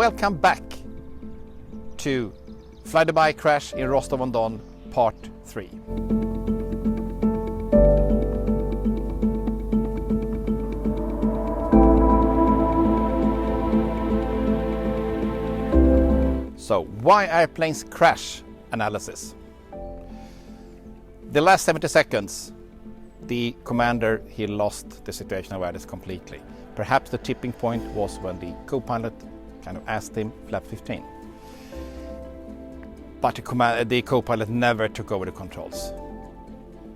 Welcome back to FlyDubai crash in Rostov-on-Don, part 3. So, why airplanes crash analysis? The last 70 seconds, the commander, he lost the situational awareness completely. Perhaps the tipping point was when the co-pilot kind of asked him, flap 15. But the co-pilot never took over the controls.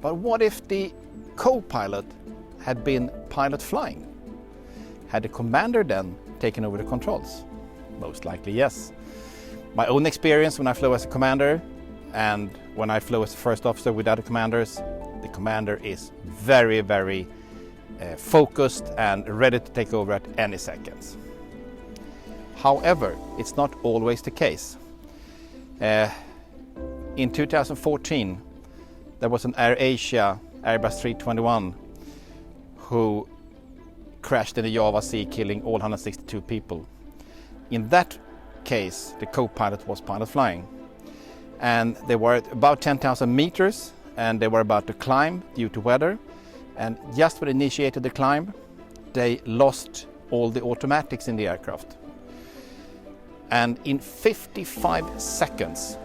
But what if the co-pilot had been pilot flying? Had the commander then taken over the controls? Most likely yes. My own experience when I flew as a commander and when I flew as a first officer with other commanders, the commander is very, very focused and ready to take over at any seconds. However, it's not always the case. In 2014, there was an AirAsia Airbus 321 who crashed in the Java Sea, killing all 162 people. In that case, the co-pilot was pilot flying. And they were at about 10,000 meters and they were about to climb due to weather. And just when they initiated the climb, they lost all the automatics in the aircraft. And in 55 seconds,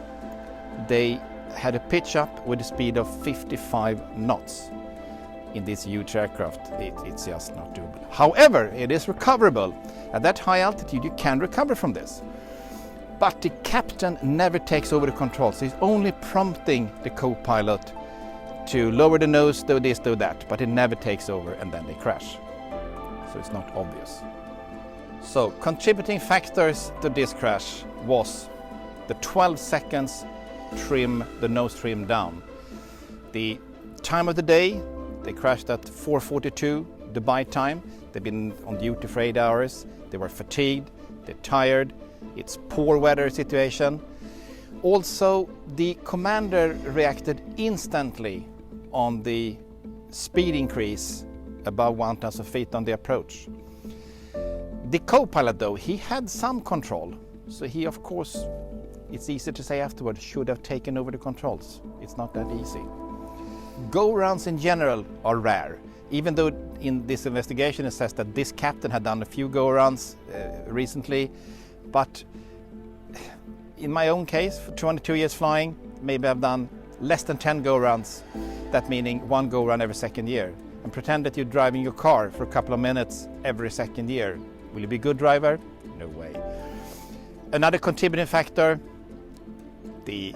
they had a pitch up with a speed of 55 knots. In this huge aircraft, it's just not doable. However, it is recoverable. At that high altitude, you can recover from this. But the captain never takes over the controls. He's only prompting the co-pilot to lower the nose, do this, do that, but it never takes over and then they crash. So it's not obvious. So contributing factors to this crash was the 12 seconds trim, the nose trim down. The time of the day, they crashed at 4:42 Dubai time. They've been on duty for 8 hours. They were fatigued, they're tired. It's poor weather situation. Also, the commander reacted instantly on the speed increase above 1,000 feet on the approach. The co-pilot though, he had some control. So he, of course, it's easy to say afterwards, should have taken over the controls. It's not that easy. Go-rounds in general are rare. Even though in this investigation it says that this captain had done a few go-rounds recently. But in my own case, for 22 years flying, maybe I've done less than 10 go-rounds. That meaning one go-round every second year. And pretend that you're driving your car for a couple of minutes every second year. Will you be a good driver? No way. Another contributing factor, the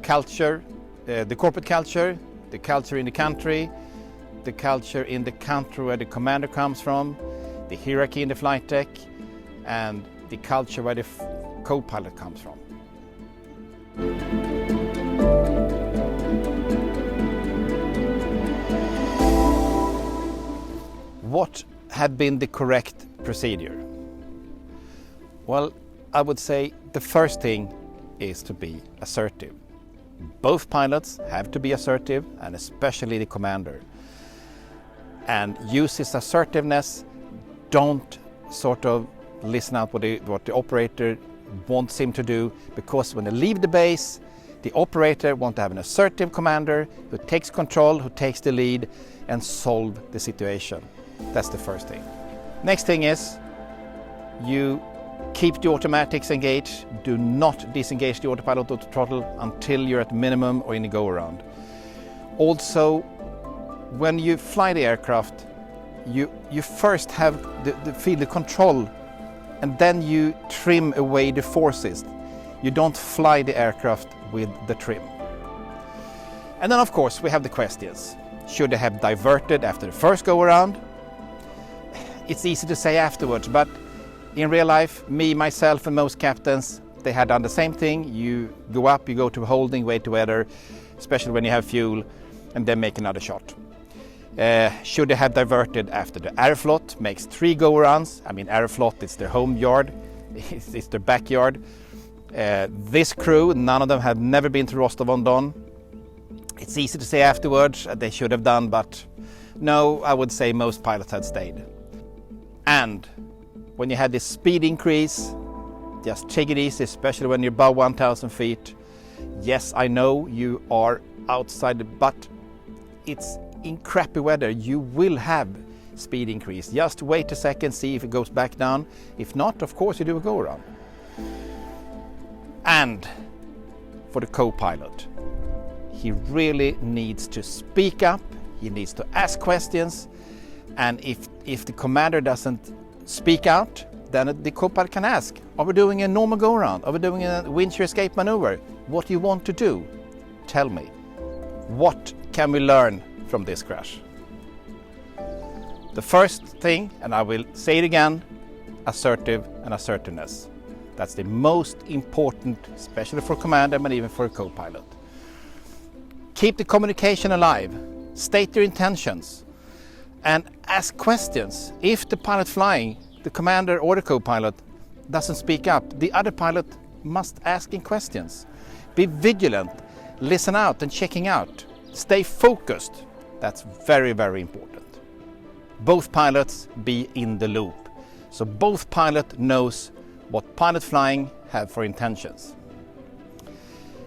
culture, the corporate culture, the culture in the country where the commander comes from, the hierarchy in the flight deck, and the culture where the co-pilot comes from. What had been the correct procedure? Well, I would say the first thing is to be assertive. Both pilots have to be assertive, and especially the commander. And use his assertiveness. Don't sort of listen out what the operator wants him to do, because when they leave the base, the operator wants to have an assertive commander who takes control, who takes the lead and solve the situation. That's the first thing. Next thing is you keep the automatics engaged. Do not disengage the autopilot or throttle until you're at minimum or in a go-around. Also, when you fly the aircraft, you first have feel the control, and then you trim away the forces. You don't fly the aircraft with the trim. And then of course we have the questions. Should they have diverted after the first go-around? It's easy to say afterwards, but in real life, me, myself and most captains, they had done the same thing. You go up, you go to holding, wait to weather, especially when you have fuel, and then make another shot. Should they have diverted after the Aeroflot makes 3 go-arounds? I mean, Aeroflot, it's their home yard, it's their backyard. This crew, none of them have never been to Rostov-on-Don. It's easy to say afterwards, they should have done, but no, I would say most pilots had stayed. And when you had this speed increase, Just take it easy, especially when you're above 1,000 feet. Yes, I know you are outside, but it's in crappy weather. You will have speed increase. Just wait a second, see if it goes back down. If not, of course, you do a go around. And for the co-pilot, he really needs to speak up. He needs to ask questions. And if the commander doesn't speak out, then the co-pilot can ask, are we doing a normal go-around? Are we doing a wind shear escape maneuver? What do you want to do? Tell me. What can we learn from this crash? The first thing, and I will say it again, assertive and assertiveness. That's the most important, especially for commander, but even for a co-pilot. Keep the communication alive. State your intentions and ask questions. If the pilot flying, the commander or the co-pilot, doesn't speak up, the other pilot must ask in questions. Be vigilant, listen out and checking out. Stay focused. That's very, very important. Both pilots be in the loop. So both pilot knows what pilot flying have for intentions.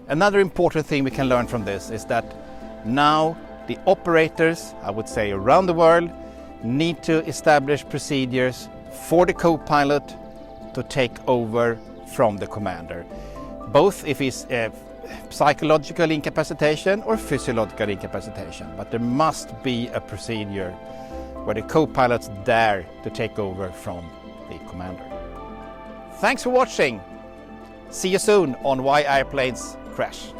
Another important thing we can learn from this is that now the operators, I would say around the world, need to establish procedures for the co-pilot to take over from the commander. Both if it's psychological incapacitation or physiological incapacitation, but there must be a procedure where the co-pilots dare to take over from the commander. Thanks for watching. See you soon on Why Airplanes Crash.